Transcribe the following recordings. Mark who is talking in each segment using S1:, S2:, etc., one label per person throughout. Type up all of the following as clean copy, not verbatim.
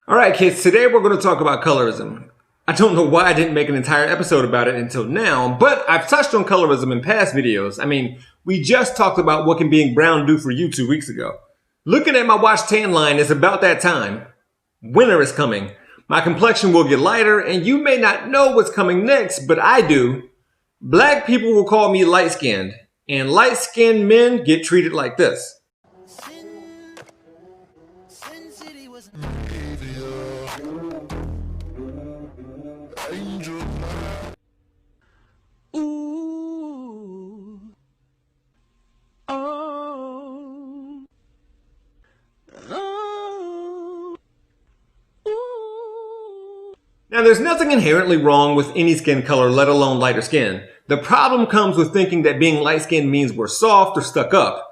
S1: Alright kids, today we're going to talk about colorism. I don't know why I didn't make an entire episode about it until now, but I've touched on colorism in past videos. I mean, we just talked about what can being brown do for you 2 weeks ago. Looking at my watch tan line, it's about that time. Winter is coming. My complexion will get lighter, and you may not know what's coming next, but I do. Black people will call me light-skinned, and light-skinned men get treated like this. Now, there's nothing inherently wrong with any skin color, let alone lighter skin. The problem comes with thinking that being light-skinned means we're soft or stuck up.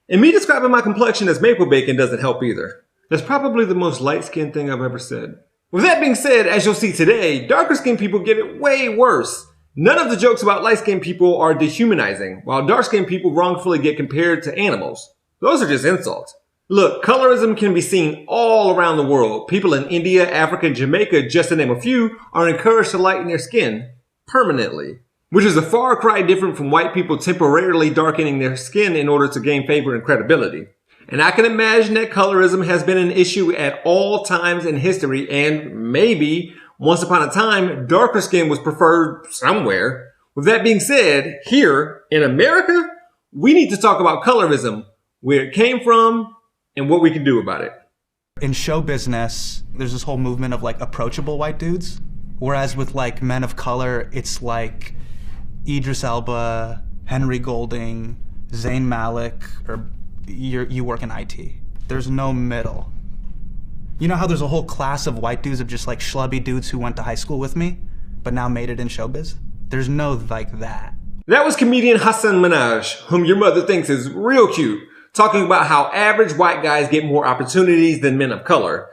S1: And me describing my complexion as maple bacon doesn't help either. That's probably the most light-skinned thing I've ever said. With that being said, as you'll see today, darker-skinned people get it way worse. None of the jokes about light-skinned people are dehumanizing, while dark-skinned people wrongfully get compared to animals. Those are just insults. Look, colorism can be seen all around the world. People in India, Africa, and Jamaica, just to name a few, are encouraged to lighten their skin permanently, which is a far cry different from white people temporarily darkening their skin in order to gain favor and credibility. And I can imagine that colorism has been an issue at all times in history, and maybe once upon a time, darker skin was preferred somewhere. With that being said, here in America, we need to talk about colorism, where it came from, and what we can do about it.
S2: In show business, there's this whole movement of like approachable white dudes, whereas with like men of color, it's like Idris Elba, Henry Golding, Zayn Malik, or you work in IT. There's no middle. You know how there's a whole class of white dudes of just like schlubby dudes who went to high school with me, but now made it in showbiz? There's no like that.
S1: That was comedian Hassan Minhaj, whom your mother thinks is real cute, talking about how average white guys get more opportunities than men of color.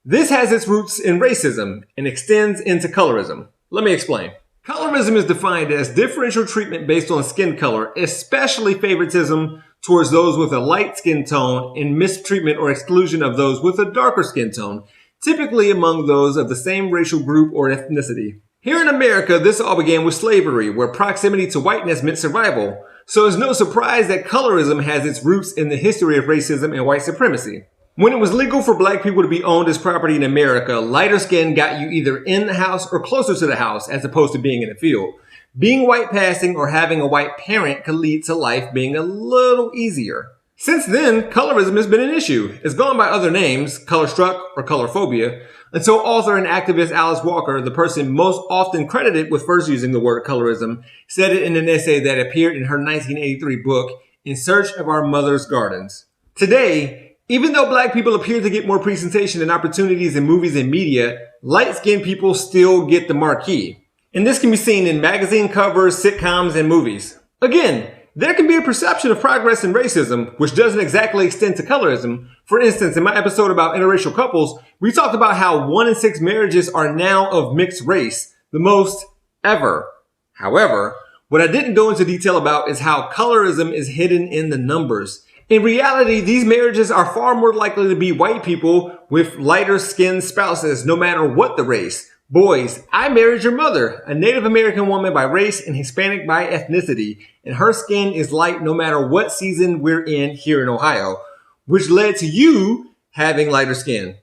S1: This has its roots in racism and extends into colorism. Let me explain. Colorism is defined as differential treatment based on skin color, especially favoritism towards those with a light skin tone and mistreatment or exclusion of those with a darker skin tone, typically among those of the same racial group or ethnicity. Here in America, this all began with slavery, where proximity to whiteness meant survival. So it's no surprise that colorism has its roots in the history of racism and white supremacy. When it was legal for black people to be owned as property in America, lighter skin got you either in the house or closer to the house as opposed to being in the field. Being white passing or having a white parent could lead to life being a little easier. Since then, colorism has been an issue. It's gone by other names, colorstruck or colorphobia, until author and activist Alice Walker, the person most often credited with first using the word colorism, said it in an essay that appeared in her 1983 book, In Search of Our Mother's Gardens. Today, even though black people appear to get more presentation and opportunities in movies and media, light-skinned people still get the marquee. And this can be seen in magazine covers, sitcoms, and movies. Again, there can be a perception of progress in racism, which doesn't exactly extend to colorism. For instance, in my episode about interracial couples, we talked about how 1 in 6 marriages are now of mixed race, the most ever. However, what I didn't go into detail about is how colorism is hidden in the numbers. In reality, these marriages are far more likely to be white people with lighter skinned spouses, no matter what the race. Boys, I married your mother, a Native American woman by race and Hispanic by ethnicity, and her skin is light no matter what season we're in here in Ohio, which led to you having lighter skin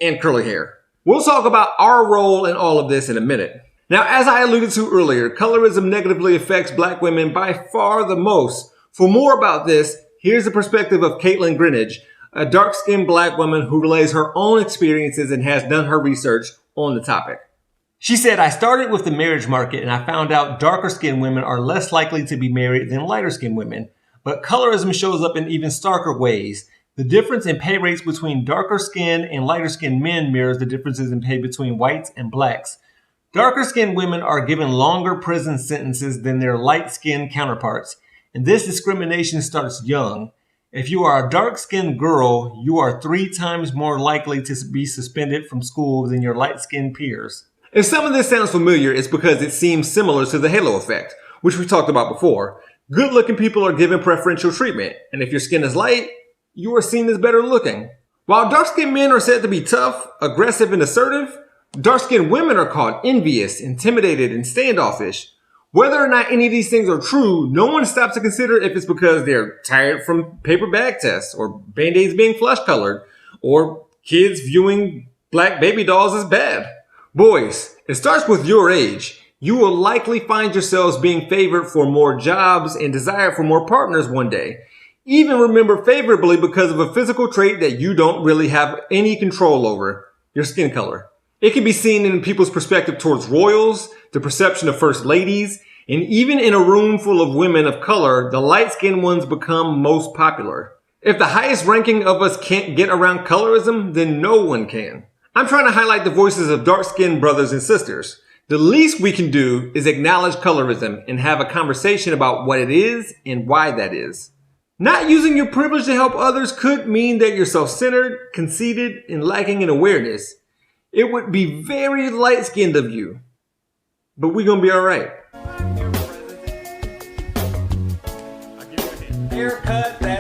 S1: and curly hair. We'll talk about our role in all of this in a minute. Now, as I alluded to earlier, colorism negatively affects black women by far the most. For more about this, here's the perspective of Caitlin Greenidge, a dark-skinned black woman who relays her own experiences and has done her research on the topic. She said, I started with the marriage market and I found out darker skinned women are less likely to be married than lighter skinned women. But colorism shows up in even starker ways. The difference in pay rates between darker skinned and lighter skinned men mirrors the differences in pay between whites and blacks. Darker skinned women are given longer prison sentences than their light skinned counterparts. And this discrimination starts young. If you are a dark-skinned girl, you are 3 times more likely to be suspended from school than your light-skinned peers. If some of this sounds familiar, it's because it seems similar to the halo effect, which we talked about before. Good-looking people are given preferential treatment, and if your skin is light, you are seen as better looking. While dark-skinned men are said to be tough, aggressive, and assertive, dark-skinned women are called envious, intimidated, and standoffish. Whether or not any of these things are true, no one stops to consider if it's because they're tired from paper bag tests, or Band-Aids being flesh-colored, or kids viewing black baby dolls as bad. Boys, it starts with your age. You will likely find yourselves being favored for more jobs and desired for more partners one day. Even remember favorably because of a physical trait that you don't really have any control over, your skin color. It can be seen in people's perspective towards royals, the perception of first ladies, and even in a room full of women of color, the light-skinned ones become most popular. If the highest ranking of us can't get around colorism, then no one can. I'm trying to highlight the voices of dark-skinned brothers and sisters. The least we can do is acknowledge colorism and have a conversation about what it is and why that is. Not using your privilege to help others could mean that you're self-centered, conceited, and lacking in awareness. It would be very light-skinned of you. But we're gonna be alright.
S2: Haircut that